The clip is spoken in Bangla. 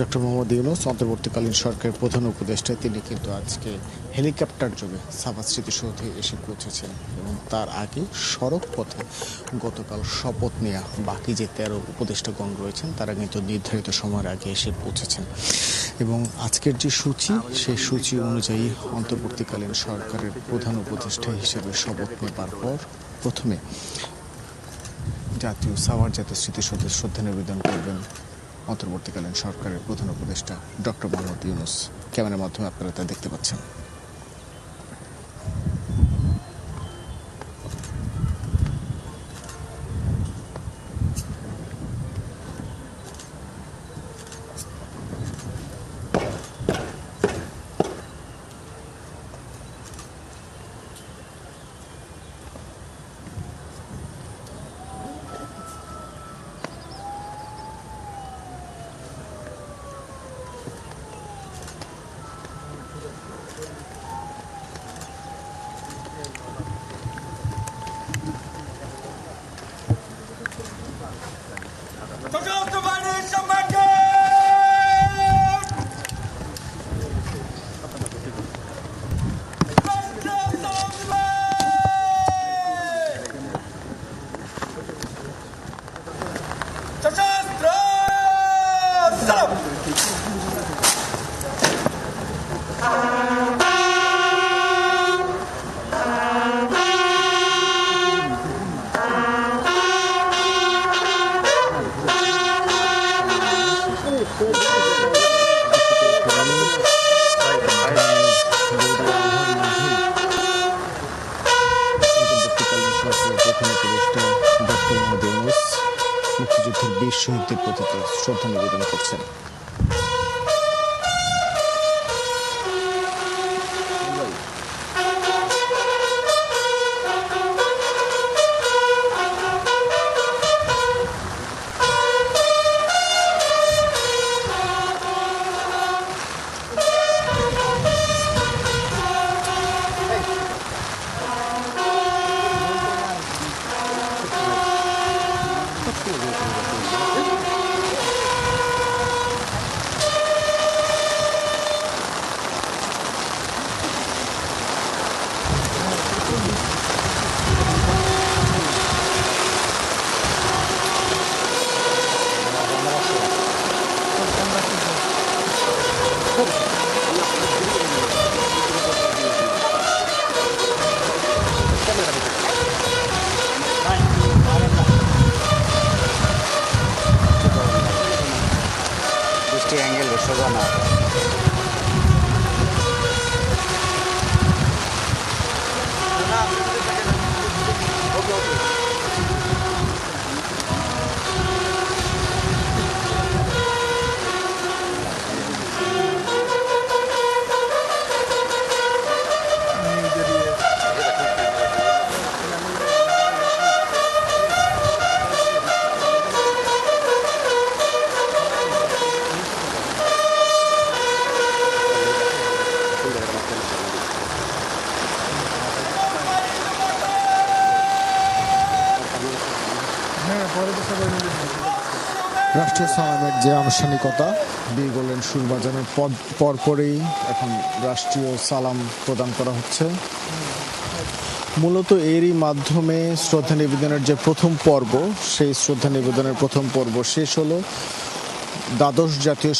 ডক্টর মোহাম্মদ ইউনূস অন্তর্বর্তীকালীন সরকারের প্রধান উপদেষ্টা তিনি কিন্তু আজকে হেলিকপ্টার যোগে সাভার স্মৃতিসৌধে এসে পৌঁছেছেন এবং তার আগে সড়ক পথে গতকাল শপথ নেওয়া বাকি যে 13 উপদেষ্টাগণ রয়েছেন তারা কিন্তু নির্ধারিত সময়ের আগে এসে পৌঁছেছেন এবং আজকের যে সূচি সেই সূচি অনুযায়ী অন্তর্বর্তীকালীন সরকারের প্রধান উপদেষ্টা হিসেবে শপথ নেবার পর প্রথমে সাভার জাতীয় স্মৃতিসৌধে শ্রদ্ধা নিবেদন করবেন অন্তর্বর্তীকালীন সরকারের প্রধান উপদেষ্টা ডক্টর মোহাম্মদ ইউনূস। ক্যামেরার মাধ্যমে আপনারা তা দেখতে পাচ্ছেন। মুক্তিযুদ্ধের বীর শহীদদের প্রতি শ্রদ্ধা নিবেদন করছেন। অ্যাঙ্গেল সোজা না রাষ্ট্রীয় সালামের যে আনুষ্ঠানিকতা বীর গোল্ডেন সুর বাজানোর পরপরেই এখন রাষ্ট্রীয় সালাম প্রদান করা হচ্ছে। মূলত এরই মাধ্যমে শ্রদ্ধা নিবেদনের যে প্রথম পর্ব সেই শ্রদ্ধা নিবেদনের প্রথম পর্ব শেষ হলো। দ্বাদশ জাতীয়